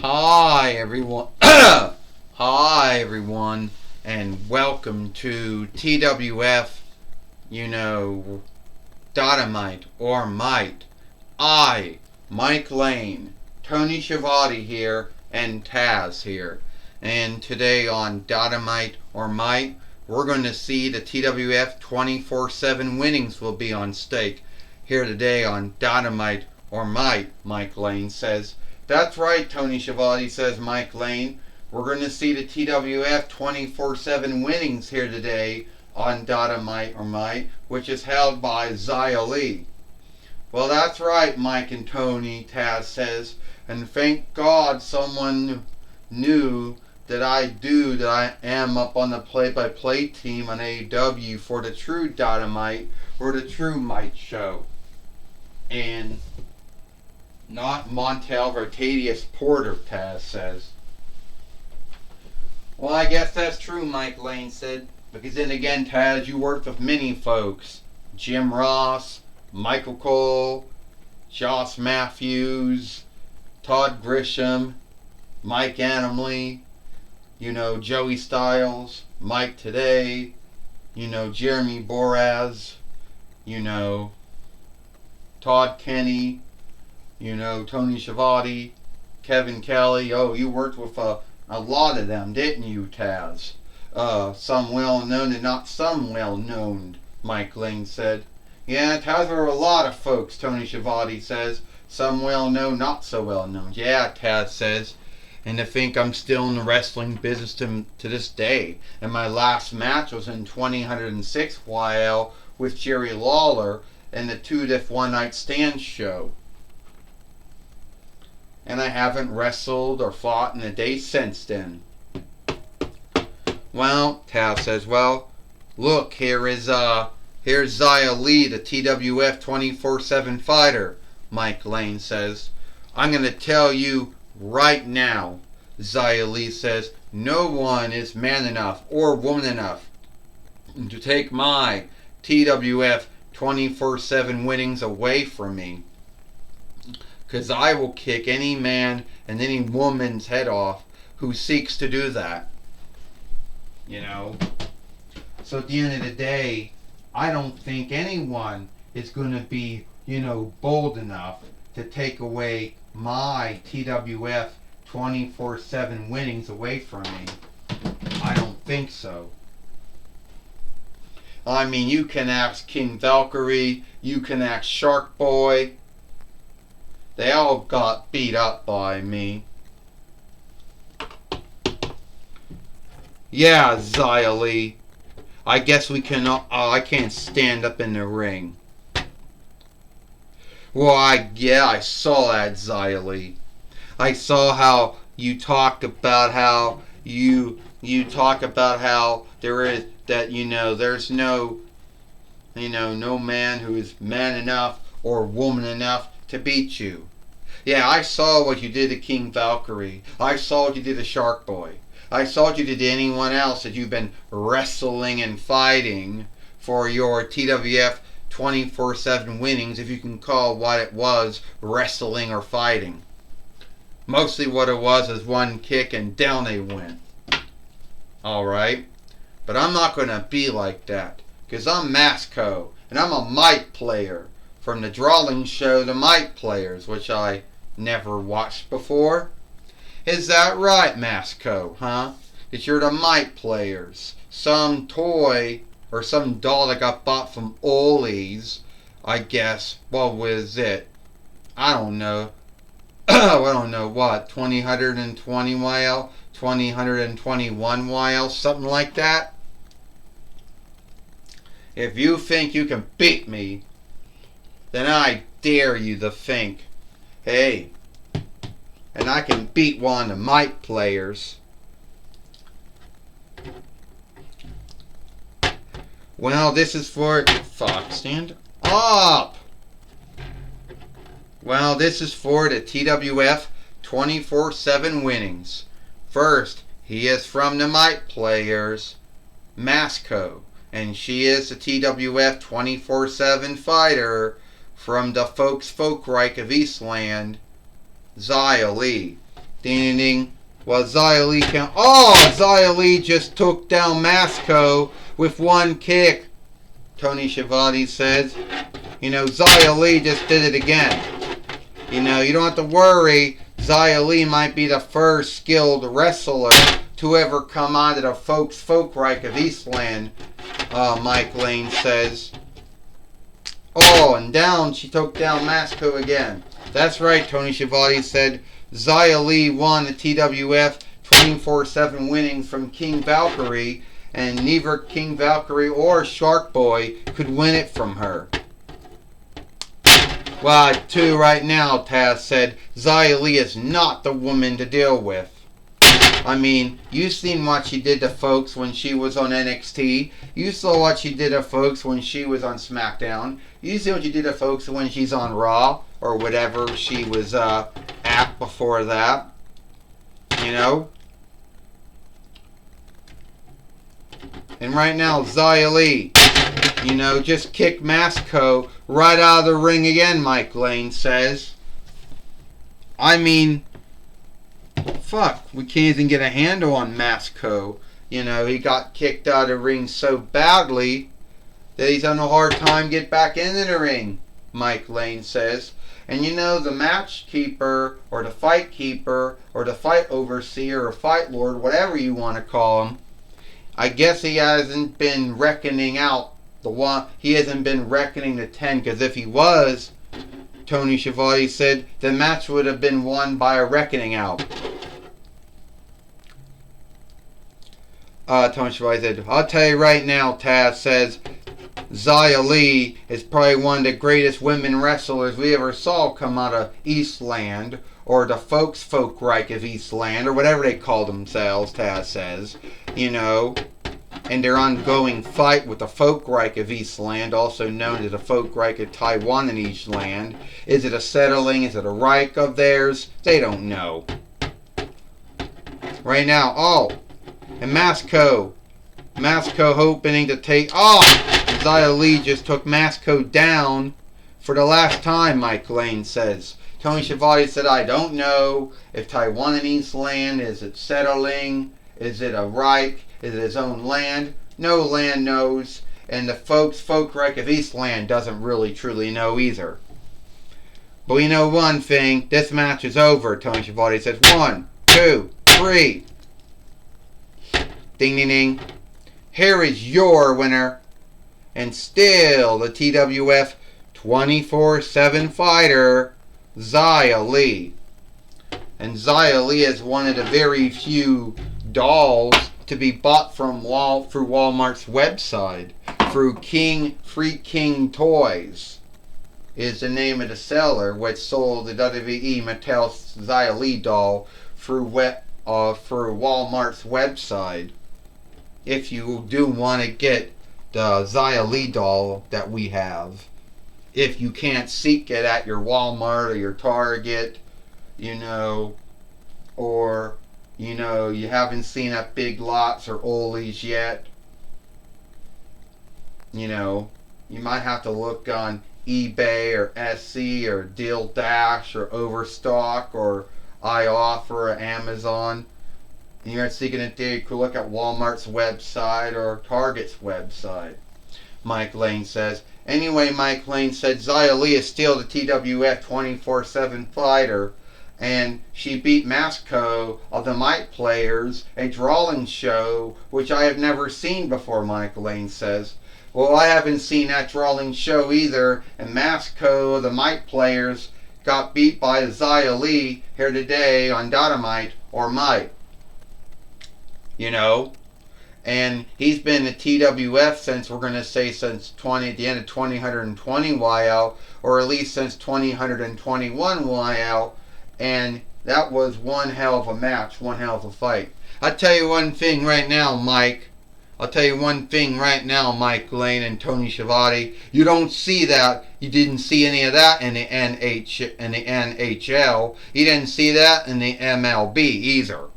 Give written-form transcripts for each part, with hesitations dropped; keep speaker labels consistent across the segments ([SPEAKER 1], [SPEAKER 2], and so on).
[SPEAKER 1] Hi everyone. Hi everyone, and welcome to TWF. Dynamite or Might. Mike Lane, Tony Schiavone here, and Taz here. And today on Dynamite or Might, we're going to see the TWF 24/7 winnings will be on stake. Here today on Dynamite or Might, Mike Lane says. That's right, Tony Schiavone, says Mike Lane. We're going to see the TWF 24/7 winnings here today on Dynamite or Might, which is held by Xia Li. Well, that's right, Mike and Tony, Taz says. And thank God someone knew that I am up on the play-by-play team on AEW for the true Dynamite or the true Might show. And not Montel Vertadius Porter, Taz says. Well, I guess that's true, Mike Lane said. Because then again, Taz, you worked with many folks. Jim Ross, Michael Cole, Josh Matthews, Todd Grisham, Mike Adamle, Joey Styles, Mike Today, Jeremy Boraz, Todd Kenny, Tony Schiavone, Kevin Kelly. Oh, you worked with a lot of them, didn't you, Taz? Some well-known and not some well-known, Mike Lane said. Yeah, Taz, there are a lot of folks, Tony Schiavone says. Some well-known, not so well-known. Yeah, Taz says. And to think I'm still in the wrestling business to this day. And my last match was in 2006 YL with Jerry Lawler in the 2-Diff One Night Stand show. And I haven't wrestled or fought in a day since then. Well, Taz says, well, look, here's Xia Li, the TWF 24/7 fighter, Mike Lane says. I'm going to tell you right now, Xia Li says, no one is man enough or woman enough to take my TWF 24/7 winnings away from me. Because I will kick any man and any woman's head off who seeks to do that. So at the end of the day, I don't think anyone is going to be, bold enough to take away my TWF 24/7 winnings away from me. I don't think so. I mean, you can ask King Valkyrie, you can ask Shark Boy. They all got beat up by me. Yeah, Xia Li. I guess we cannot. I can't stand up in the ring. Well, I saw that, Xia Li. I saw how you talked about how you talk about how there is that there's no no man who is man enough or woman enough to beat you. Yeah, I saw what you did to King Valkyrie. I saw what you did to Shark Boy. I saw what you did to anyone else that you've been wrestling and fighting for your TWF 24/7 winnings, if you can call what it was wrestling or fighting. Mostly what it was is one kick and down they went. Alright? But I'm not going to be like that. Because I'm Masco. And I'm a Might player. From the Drawling Show, the Might Players, which I never watched before. Is that right, Masco, huh? That you're the Might Players. Some toy or some doll that got bought from Ollie's, I guess. What was it? I don't know. I don't know what. 2020 YL? 2021 YL? Something like that? If you think you can beat me, then I dare you to think, hey, and I can beat one of the Might Players. Well, this is for... Fuck, stand up! Well, this is for the TWF 24/7 winnings. First, he is from the Might Players, Masco. And she is the TWF 24/7 fighter from the Folkreich of Eastland, Xia Li. Ding ding ding. Well, Xia Li can. Oh, Xia Li just took down Masco with one kick. Tony Schiavone says. You know, Xia Li just did it again. You know, you don't have to worry. Xia Li might be the first skilled wrestler to ever come out of the Folkreich of Eastland, Mike Lane says. Oh, and down, she took down Masco again. That's right, Tony Schiavone said. Xia Li won the TWF 24/7 winnings from King Valkyrie, and neither King Valkyrie or Shark Boy could win it from her. Well, I tell you right now, Taz said, Xia Li is not the woman to deal with. I mean, you seen what she did to folks when she was on NXT. You saw what she did to folks when she was on SmackDown. You see what she did to folks when she's on Raw, or whatever she was at before that. You know? And right now, Xia Li, you know, just kicked Masco right out of the ring again, Mike Lane says. I mean, fuck, we can't even get a handle on Masco. You know, he got kicked out of the ring so badly that he's having a hard time get back into the ring, Mike Lane says. And you know, the match keeper, or the fight keeper, or the fight overseer, or fight lord, whatever you want to call him, I guess he hasn't been reckoning out the one. He hasn't been reckoning the 10, because if he was, Tony Schiavone said, the match would have been won by a reckoning out. Tony Schiavone said, I'll tell you right now, Taz says, Xia Li is probably one of the greatest women wrestlers we ever saw come out of Eastland, or the Folkreich of Eastland, or whatever they call themselves, Taz says. You know, and their ongoing fight with the Folkreich of Eastland, also known as the Folkreich of Taiwan and Eastland. Is it a settling? Is it a Reich of theirs? They don't know. Right now, oh, and Masco hoping to take, oh, Xia Li just took Masco down for the last time, Mike Lane says. Tony Schiavone said, I don't know if Taiwan and Eastland, is it settling? Is it a Reich? Is it his own land? No land knows. And the Folkreich of Eastland doesn't really truly know either. But we know one thing. This match is over, Tony Schiavone says. 1, 2, 3. Ding, ding, ding. Here is your winner. And still the TWF 24/7 fighter, Xia Li. And Xia Li is one of the very few dolls to be bought from through Walmart's website, through Free King Toys is the name of the seller, which sold the WWE Mattel Xia Li doll through Walmart's website. If you do want to get the Xia Li doll that we have, if you can't seek it at your Walmart or your Target, you know, or you know, you haven't seen at Big Lots or Ollie's yet, you know, you might have to look on eBay or Etsy or Deal Dash or Overstock or iOffer or Amazon. And you're seeking it there, you could look at Walmart's website or Target's website, Mike Lane says. Anyway, Mike Lane said Xia Li is still the TWF 24/7 fighter, and she beat Masco of the Might Players, a drawing show which I have never seen before, Mike Lane says. Well, I haven't seen that drawing show either, and Masco of the Might Players got beat by Xia Li here today on Dynamite or Might. You know? And he's been at TWF since, we're going to say, since the end of 2020 YL, or at least since 2021 YL, and that was one hell of a match, one hell of a fight. I'll tell you one thing right now, Mike. I'll tell you one thing right now, Mike Lane and Tony Schiavone. You don't see that. You didn't see any of that in the NHL. You didn't see that in the MLB either.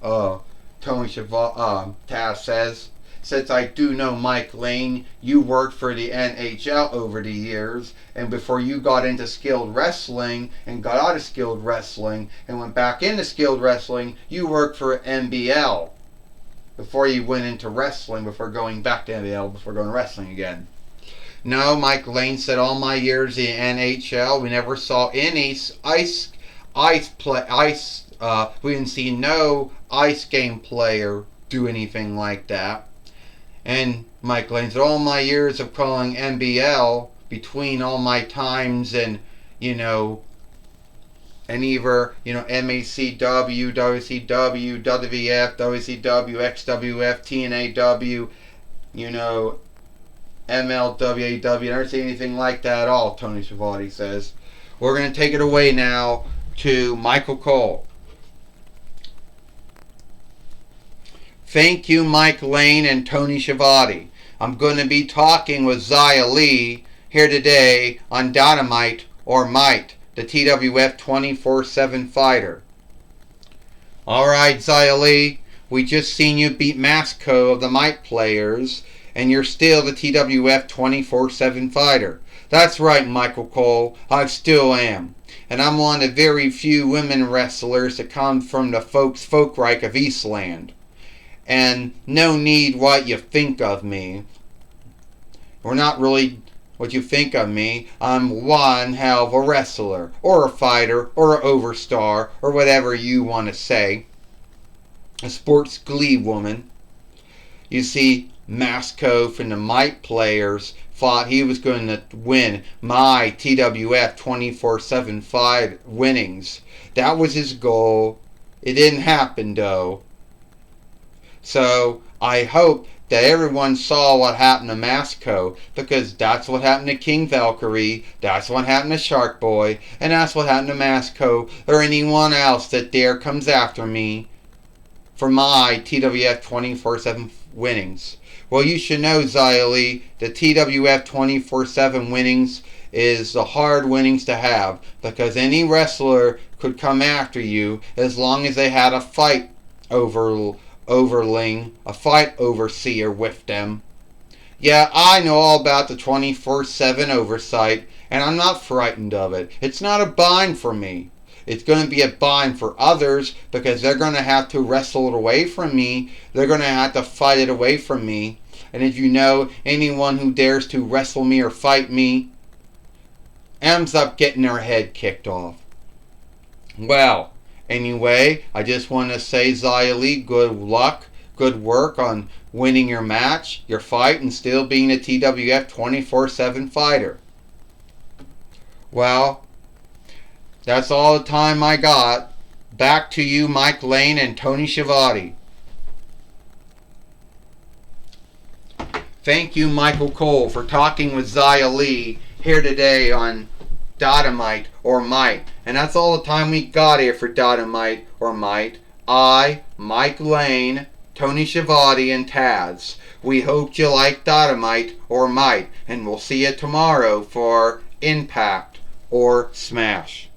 [SPEAKER 1] Tony Schiavone, Taz says. since I do know Mike Lane, you worked for the NHL over the years, and before you got into skilled wrestling and got out of skilled wrestling and went back into skilled wrestling, you worked for NBL before you went into wrestling, before going back to NBL, before going to wrestling again. No, Mike Lane said all my years in NHL, we never saw any we didn't see no ice game player do anything like that. And Mike Lane said all my years of calling NBL, between all my times and, and either, MACW, WCW, WWF, WCW, XWF, TNAW, MLWAW, never seen anything like that at all, Tony Schiavone says. We're going to take it away now to Michael Cole. Thank you, Mike Lane and Tony Schiavone. I'm going to be talking with Xia Li here today on Dynamite or Might, the TWF 24/7 fighter. Alright, Xia Li, we just seen you beat Masco of the Might players, and you're still the TWF 24/7 fighter. That's right, Michael Cole, I still am. And I'm one of the very few women wrestlers that come from the Folkreich of Eastland. And no need what you think of me. Or not really what you think of me. I'm one hell of a wrestler, or a fighter, or an overstar, or whatever you want to say. A sports glee woman. You see, Masco from the Might players thought he was going to win my TWF 24/7 fight winnings. That was his goal. It didn't happen though. So I hope that everyone saw what happened to Masco, because that's what happened to King Valkyrie, that's what happened to Shark Boy, and that's what happened to Masco, or anyone else that dare comes after me for my TWF 24/7 winnings. Well, you should know, Xia Li, the TWF 24/7 winnings is the hard winnings to have, because any wrestler could come after you as long as they had a fight overling, a fight overseer with them. Yeah, I know all about the 24/7 oversight, and I'm not frightened of it. It's not a bind for me. It's going to be a bind for others, because they're going to have to wrestle it away from me. They're going to have to fight it away from me. And if you know, anyone who dares to wrestle me or fight me ends up getting their head kicked off. Well, anyway, I just want to say, Xia Li, good luck, good work on winning your match, your fight, and still being a TWF 24/7 fighter. Well, that's all the time I got. Back to you, Mike Lane and Tony Schiavone. Thank you, Michael Cole, for talking with Xia Li here today on Dynamite or Might. And that's all the time we got here for Dynamite or Might. I, Mike Lane, Tony Schiavone, and Taz. We hope you like Dynamite or Might, and we'll see you tomorrow for Impact or Smash.